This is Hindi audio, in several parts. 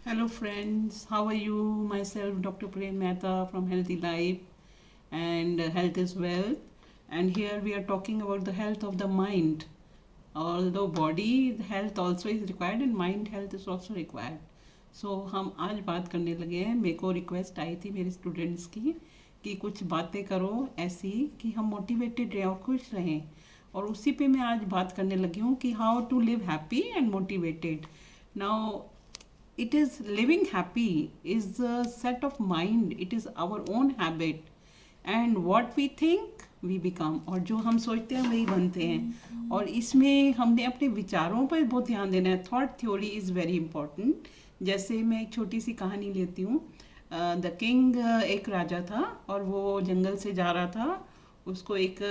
Hello friends, how are you? Myself Dr. Prem Mehta from Healthy Life and Health is Wealth. And here we are talking about the health of the mind. Although body health also is required and mind health is also required. So हम आज बात करने लगे हैं। मेरे को रिक्वेस्ट आई थी मेरे स्टूडेंट्स की कि कुछ बातें करो ऐसी कि हम मोटिवेटेड रहें और खुश रहें। और उसी पे मैं आज बात करने लगी हूँ कि how to live happy and motivated. Now it is living happy is a set of mind, it is our own habit, and what we think we become, और जो हम सोचते हैं वही बनते हैं। और इसमें हमने अपने विचारों पर बहुत ध्यान देना है। Thought theory is very important. जैसे मैं एक छोटी सी कहानी लेती हूँ। द किंग, एक राजा था और वो जंगल से जा रहा था। उसको एक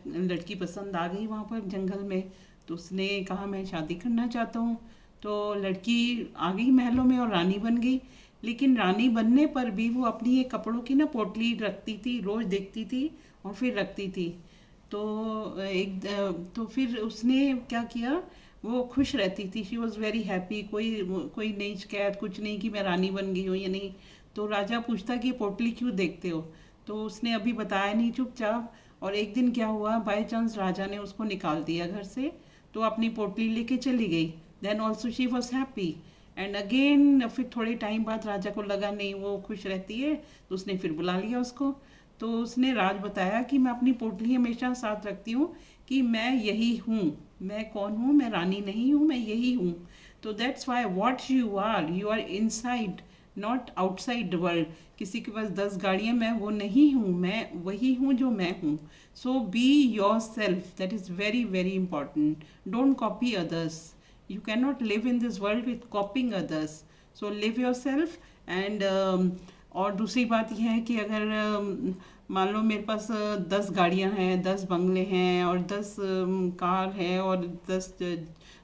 लड़की पसंद आ गई वहाँ पर जंगल में। तो उसने कहा मैं शादी करना चाहता हूँ। तो लड़की आ गई महलों में और रानी बन गई। लेकिन रानी बनने पर भी वो अपनी ये कपड़ों की ना पोटली रखती थी, रोज देखती थी और फिर रखती थी। तो तो फिर उसने क्या किया, वो खुश रहती थी। She was very happy. कोई कोई नहीं शिकायत, कुछ नहीं कि मैं रानी बन गई हूँ या नहीं। तो राजा पूछता कि पोटली क्यों देखते हो। तो उसने अभी बताया नहीं, चुपचाप। और एक दिन क्या हुआ, बाय चांस राजा ने उसको निकाल दिया घर से। तो अपनी पोटली लेके चली गई। Then also she was happy. And again फिर थोड़े टाइम बाद राजा को लगा नहीं वो खुश रहती है, तो उसने फिर बुला लिया उसको। तो उसने राज बताया कि मैं अपनी पोटली हमेशा साथ रखती हूँ कि मैं यही हूँ। मैं कौन हूँ, मैं रानी नहीं हूँ, मैं यही हूँ। तो that's why what you are inside, not outside the world. किसी के पास 10 गाड़ियाँ, मैं वो नहीं हूँ, मैं वही हूँ जो मैं हूँ। So be yourself, that is very very important. Don't copy others. You cannot live in this world with copying others. So live yourself. And और दूसरी बात यह है कि अगर मान लो मेरे पास 10 गाड़ियां हैं, 10 बंगले हैं और 10 कार है और 10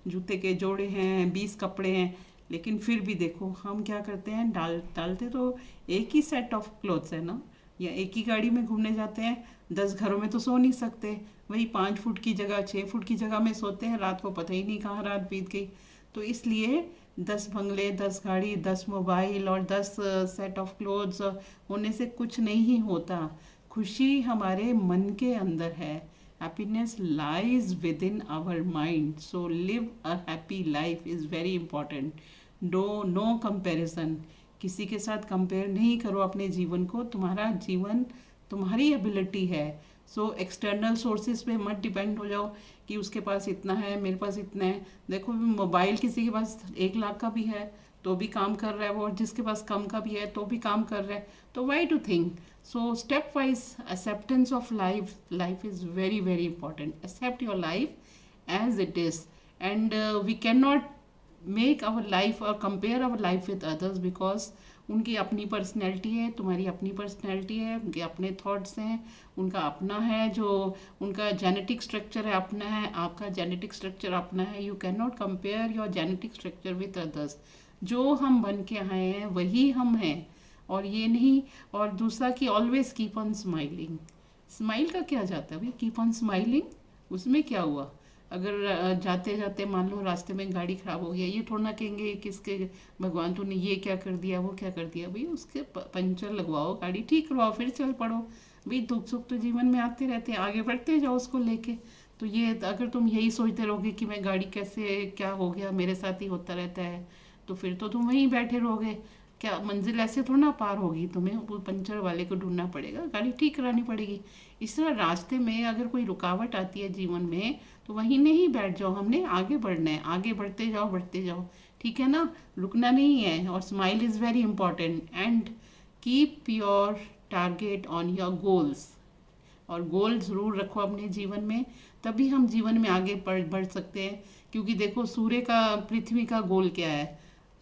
जूते के जोड़े हैं, 20 कपड़े हैं, लेकिन फिर भी देखो हम क्या करते हैं, डालते तो एक ही सेट ऑफ क्लोथ्स है ना। या एक ही गाड़ी में घूमने जाते हैं। 10 घरों में तो सो नहीं सकते। वही 5 फुट की जगह 6 फुट की जगह में सोते हैं। रात को पता ही नहीं कहाँ रात बीत गई। तो इसलिए 10 बंगले, 10 गाड़ी, 10 मोबाइल और 10 सेट ऑफ क्लोथ्स होने से कुछ नहीं होता। खुशी हमारे मन के अंदर है। Happiness lies within our mind. So live a happy life is very important. No comparison. किसी के साथ कंपेयर नहीं करो अपने जीवन को। तुम्हारा जीवन तुम्हारी एबिलिटी है। सो एक्सटर्नल सोर्सेज पे मत डिपेंड हो जाओ कि उसके पास इतना है, मेरे पास इतना है। देखो मोबाइल किसी के पास 1 लाख का भी है तो भी काम कर रहा है वो, और जिसके पास कम का भी है तो भी काम कर रहा है। तो why to think. So step wise acceptance of life, life is very very important. Accept your life as it is, and we cannot make our life or compare our life with others because उनकी अपनी पर्सनैलिटी है, तुम्हारी अपनी पर्सनैलिटी है, उनके अपने थॉट्स हैं, उनका अपना है, जो उनका जेनेटिक स्ट्रक्चर है अपना है, आपका जेनेटिक स्ट्रक्चर अपना है। You can not compare your genetic structure with others. जो हम बन के आए हैं वही हम हैं। और ये नहीं। और दूसरा कि always keep on smiling. Smile का क्या जाता है भाई, कीप ऑन स्माइलिंग। उसमें क्या हुआ, अगर जाते जाते मान लो रास्ते में गाड़ी खराब हो गया, ये थोड़ा ना कहेंगे किसके भगवान तूने ये क्या कर दिया, वो क्या कर दिया। भाई उसके पंचर लगवाओ, गाड़ी ठीक करवाओ, फिर चल पड़ो। भाई दुख सुख तो जीवन में आते रहते हैं, आगे बढ़ते जाओ उसको लेके। तो ये अगर तुम यही सोचते रहोगे कि मैं गाड़ी कैसे क्या हो गया मेरे साथ ही होता रहता है, तो फिर तो तुम वहीं बैठे रहोगे। क्या मंजिल ऐसे थोड़ा ना पार होगी, तुम्हें वो पंचर वाले को ढूंढना पड़ेगा, गाड़ी ठीक करानी पड़ेगी। इस तरह रास्ते में अगर कोई रुकावट आती है जीवन में तो वहीं नहीं बैठ जाओ, हमने आगे बढ़ना है, आगे बढ़ते जाओ बढ़ते जाओ। ठीक है ना, रुकना नहीं है। और smile is very important. And keep your target on your goals. और गोल ज़रूर रखो अपने जीवन में, तभी हम जीवन में आगे बढ़ सकते हैं। क्योंकि देखो सूर्य का, पृथ्वी का गोल क्या है,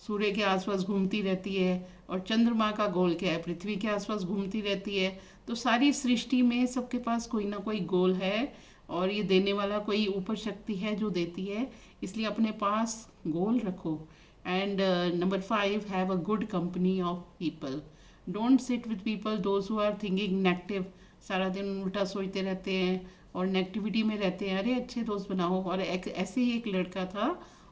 सूर्य के आसपास घूमती रहती है। और चंद्रमा का गोल क्या है, पृथ्वी के आसपास घूमती रहती है। तो सारी सृष्टि में सबके पास कोई ना कोई गोल है, और ये देने वाला कोई ऊपर शक्ति है जो देती है। इसलिए अपने पास गोल रखो। And number 5, have a good company of people. Don't sit with people those who are thinking negative. सारा दिन उल्टा सोचते रहते हैं और नेगेटिविटी में रहते हैं। अरे अच्छे दोस्त बनाओ। और ऐसे ही एक लड़का था,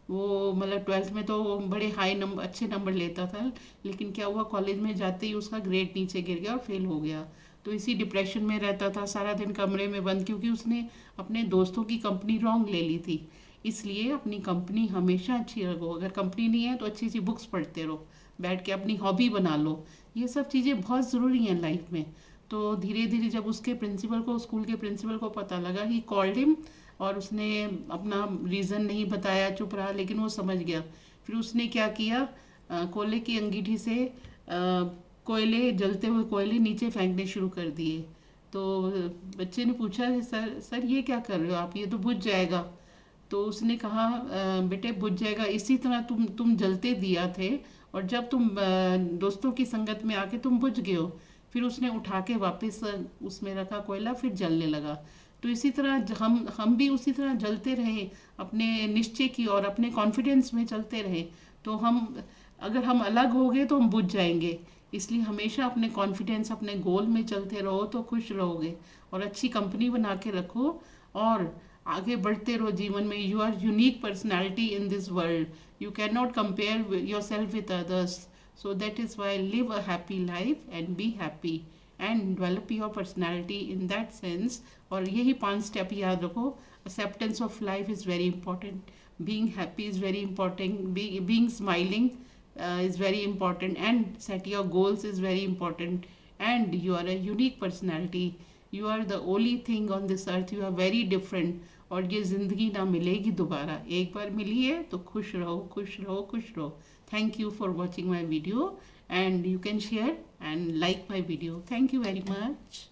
वो मतलब ट्वेल्थ में तो बड़े हाई नंबर अच्छे नंबर लेता था, लेकिन क्या हुआ कॉलेज में जाते ही उसका ग्रेड नीचे गिर गया और फेल हो गया। तो इसी डिप्रेशन में रहता था सारा दिन कमरे में बंद, क्योंकि उसने अपने दोस्तों की कंपनी रॉन्ग ले ली थी। इसलिए अपनी कंपनी हमेशा अच्छी रखो, अगर कंपनी नहीं है तो अच्छी सी बुक्स पढ़ते रहो, बैठ के अपनी हॉबी बना लो। ये सब चीज़ें बहुत ज़रूरी हैं लाइफ में। तो धीरे धीरे जब उसके प्रिंसिपल को, स्कूल के प्रिंसिपल को पता लगा, ही कॉल्ड हिम, और उसने अपना रीज़न नहीं बताया, चुप रहा, लेकिन वो समझ गया। फिर उसने क्या किया, कोयले की अंगीठी से कोयले, जलते हुए कोयले नीचे फेंकने शुरू कर दिए। तो बच्चे ने पूछा, सर सर ये क्या कर रहे हो आप, ये तो बुझ जाएगा। तो उसने कहा, बेटे बुझ जाएगा, इसी तरह तुम जलते दिया थे, और जब तुम दोस्तों की संगत में आके तुम बुझ गए हो। फिर उसने उठा के वापस उसमें रखा कोयला, फिर जलने लगा। तो इसी तरह हम भी उसी तरह जलते रहे, अपने निश्चय की और अपने कॉन्फिडेंस में चलते रहे। तो अगर हम अलग हो गए तो हम बुझ जाएंगे। इसलिए हमेशा अपने कॉन्फिडेंस, अपने गोल में चलते रहो तो खुश रहोगे, और अच्छी कंपनी बना के रखो, और आगे बढ़ते रहो जीवन में। You are unique personality in this world, you can not compare yourself with others. So that is why live a happy life and be happy and develop your personality in that sense. और यही 5 स्टेप याद रखो। Acceptance of life is very important, being happy is very important, being smiling is very important, and set your goals is very important, and you are a unique personality. You are the only thing on this earth, you are very different, और ये ज़िंदगी ना मिलेगी दोबारा, एक बार मिली है तो खुश रहो, खुश रहो, खुश रहो। Thank you for watching my video, and you can share and like my video. Thank you very much.